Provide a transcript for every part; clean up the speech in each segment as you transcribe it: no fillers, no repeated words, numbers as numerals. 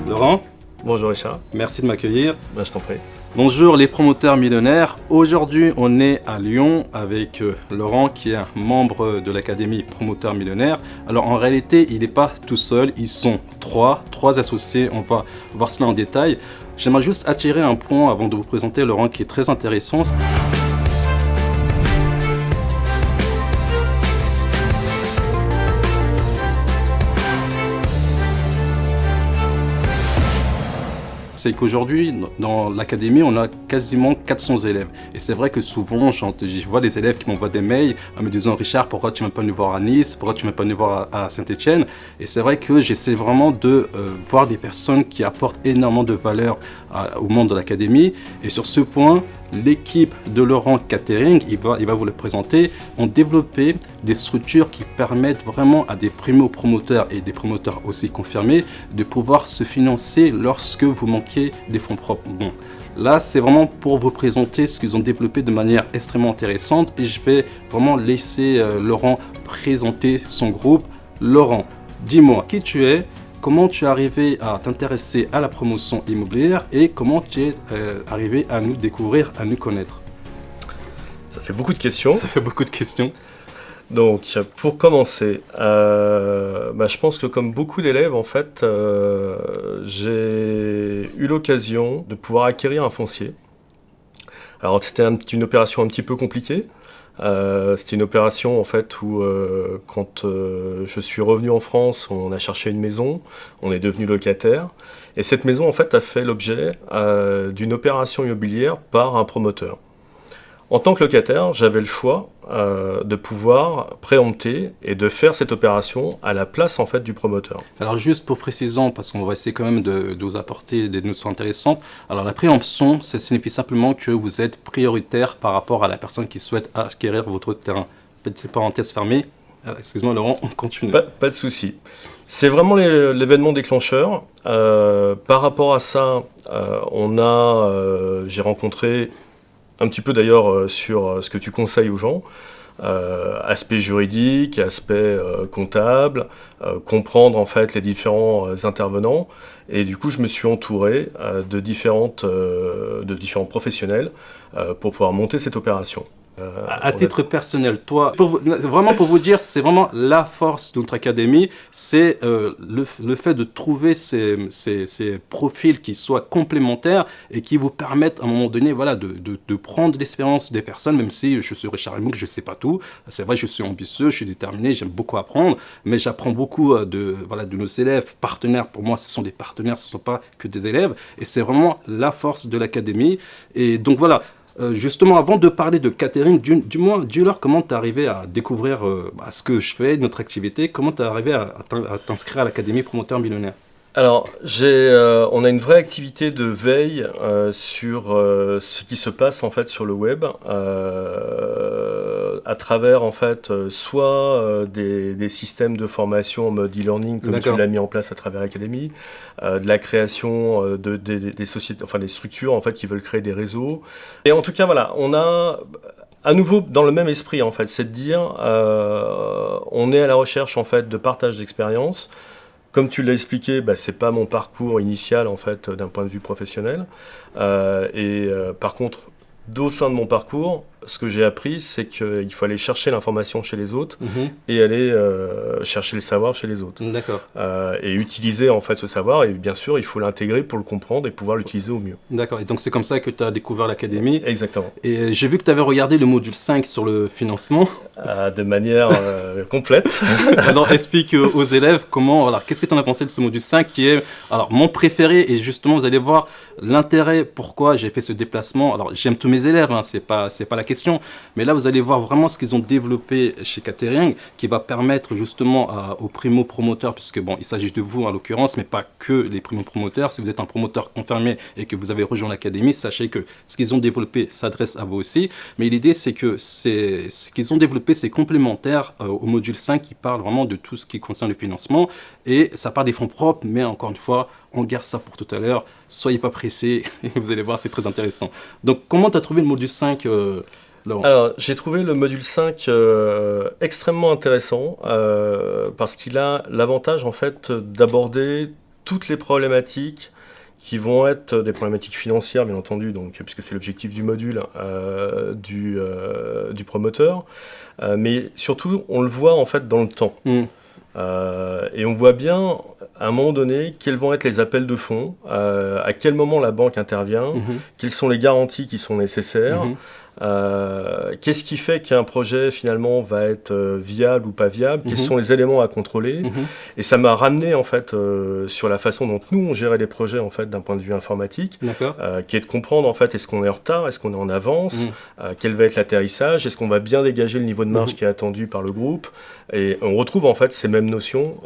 Laurent, Bonjour Richard, merci de m'accueillir. je t'en prie. Bonjour les promoteurs millionnaires. Aujourd'hui, on est à Lyon avec Laurent qui est un membre de l'Académie Promoteurs Millionnaires. Alors en réalité, il n'est pas tout seul, ils sont trois associés. On va voir cela en détail. J'aimerais juste attirer un point avant de vous présenter Laurent qui est très intéressant. C'est qu'aujourd'hui, dans l'académie, on a quasiment 400 élèves. Et c'est vrai que souvent, je vois des élèves qui m'envoient des mails en me disant « Richard, pourquoi tu ne m'as pas venu voir à Nice? Pourquoi tu ne m'as pas venu voir à Saint-Etienne ?» Et c'est vrai que j'essaie vraiment de voir des personnes qui apportent énormément de valeur au monde de l'académie. Et sur ce point, l'équipe de Laurent Catering, il va vous le présenter, ont développé des structures qui permettent vraiment à des primo-promoteurs et des promoteurs aussi confirmés de pouvoir se financer lorsque vous manquez des fonds propres. Bon, là, c'est vraiment pour vous présenter ce qu'ils ont développé de manière extrêmement intéressante et je vais vraiment laisser Laurent présenter son groupe. Laurent, dis-moi qui tu es. Comment tu es arrivé à t'intéresser à la promotion immobilière et comment tu es arrivé à nous découvrir, à nous connaître? Ça fait beaucoup de questions. Ça fait beaucoup de questions. Donc pour commencer, je pense que comme beaucoup d'élèves en fait, j'ai eu l'occasion de pouvoir acquérir un foncier. Alors c'était une opération un petit peu compliquée. C'était une opération en fait où quand je suis revenu en France, on a cherché une maison, on est devenu locataire et cette maison en fait a fait l'objet d'une opération immobilière par un promoteur. En tant que locataire, j'avais le choix de pouvoir préempter et de faire cette opération à la place en fait du promoteur. Alors juste pour précision, parce qu'on va essayer quand même de vous apporter des notions intéressantes. Alors la préemption, ça signifie simplement que vous êtes prioritaire par rapport à la personne qui souhaite acquérir votre terrain. Petite parenthèse fermée. Excuse-moi Laurent, on continue. Pas de souci. C'est vraiment l'événement déclencheur. Par rapport à ça, j'ai rencontré un petit peu d'ailleurs sur ce que tu conseilles aux gens, aspect juridique, aspect comptable, comprendre en fait les différents intervenants. Et du coup, je me suis entouré de différents professionnels pour pouvoir monter cette opération. À titre personnel, toi, vraiment pour vous dire, c'est vraiment la force de notre académie, c'est le fait de trouver ces profils qui soient complémentaires et qui vous permettent à un moment donné voilà, de prendre l'expérience des personnes, même si je suis Richard Mouk, je ne sais pas tout. C'est vrai, je suis ambitieux, je suis déterminé, j'aime beaucoup apprendre, mais j'apprends beaucoup de nos élèves, partenaires. Pour moi, ce sont des partenaires, ce ne sont pas que des élèves. Et c'est vraiment la force de l'académie. Et donc voilà. Justement, avant de parler de catering, dis-leur comment tu es arrivé à découvrir ce que je fais, notre activité, comment tu es arrivé à t'inscrire à l'Académie Promoteurs Millionnaires. Alors, on a une vraie activité de veille sur ce qui se passe en fait sur le web, à travers en fait soit des systèmes de formation en mode e-learning comme tu l'as mis en place à travers l'Académie, de la création des sociétés, enfin des structures en fait qui veulent créer des réseaux. Et en tout cas voilà, on a à nouveau dans le même esprit en fait, c'est de dire on est à la recherche en fait de partage d'expérience. Comme tu l'as expliqué, c'est pas mon parcours initial en fait d'un point de vue professionnel. Par contre, au sein de mon parcours, ce que j'ai appris, c'est qu'il faut aller chercher l'information chez les autres et aller chercher le savoir chez les autres. D'accord. Et utiliser en fait ce savoir, et bien sûr, il faut l'intégrer pour le comprendre et pouvoir l'utiliser au mieux. D'accord, et donc c'est comme ça que tu as découvert l'Académie. Exactement. Et j'ai vu que tu avais regardé le module 5 sur le financement. De manière complète. Alors explique aux élèves qu'est-ce que tu en as pensé de ce module 5 qui est mon préféré, et justement vous allez voir l'intérêt, pourquoi j'ai fait ce déplacement. Alors j'aime tous mes élèves, c'est pas la question, mais là vous allez voir vraiment ce qu'ils ont développé chez Catering qui va permettre justement aux primo-promoteurs, puisque il s'agit de vous en l'occurrence, mais pas que les primo-promoteurs. Si vous êtes un promoteur confirmé et que vous avez rejoint l'Académie, sachez que ce qu'ils ont développé s'adresse à vous aussi, mais l'idée c'est que ce qu'ils ont développé c'est complémentaire au module 5 qui parle vraiment de tout ce qui concerne le financement, et ça parle des fonds propres, mais encore une fois, on garde ça pour tout à l'heure, soyez pas pressés, vous allez voir, c'est très intéressant. Donc comment tu as trouvé le module 5 Laurent? Alors, j'ai trouvé le module 5 extrêmement intéressant parce qu'il a l'avantage en fait d'aborder toutes les problématiques qui vont être des problématiques financières, bien entendu, donc, puisque c'est l'objectif du module du promoteur. Mais surtout, on le voit en fait dans le temps. Et on voit bien, à un moment donné, quels vont être les appels de fonds, à quel moment la banque intervient, quelles sont les garanties qui sont nécessaires, qu'est-ce qui fait qu'un projet finalement va être viable ou pas viable, quels sont les éléments à contrôler. Et ça m'a ramené en fait sur la façon dont nous on gérait les projets en fait d'un point de vue informatique, qui est de comprendre en fait est-ce qu'on est en retard, est-ce qu'on est en avance, quel va être l'atterrissage, est-ce qu'on va bien dégager le niveau de marge qui est attendu par le groupe. Et on retrouve en fait ces mêmes notions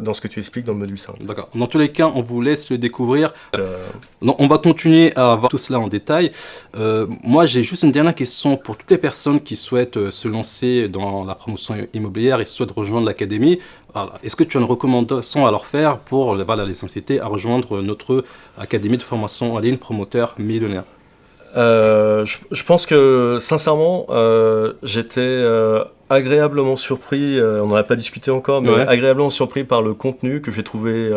dans ce que tu expliques dans le module 5. D'accord. Dans tous les cas, on vous laisse le découvrir. Non, on va continuer à voir tout cela en détail. Moi, j'ai juste une dernière question pour toutes les personnes qui souhaitent se lancer dans la promotion immobilière et souhaitent rejoindre l'académie. Voilà. Est-ce que tu as une recommandation à leur faire pour les inciter à rejoindre notre académie de formation en ligne promoteur millionnaire? Je pense que sincèrement, j'étais agréablement surpris, on n'en a pas discuté encore, mais agréablement surpris par le contenu que j'ai trouvé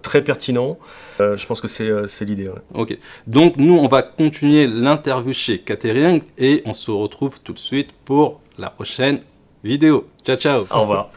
très pertinent. Je pense que c'est l'idée. Ok, donc nous on va continuer l'interview chez Catering et on se retrouve tout de suite pour la prochaine vidéo. Ciao ciao. Au revoir.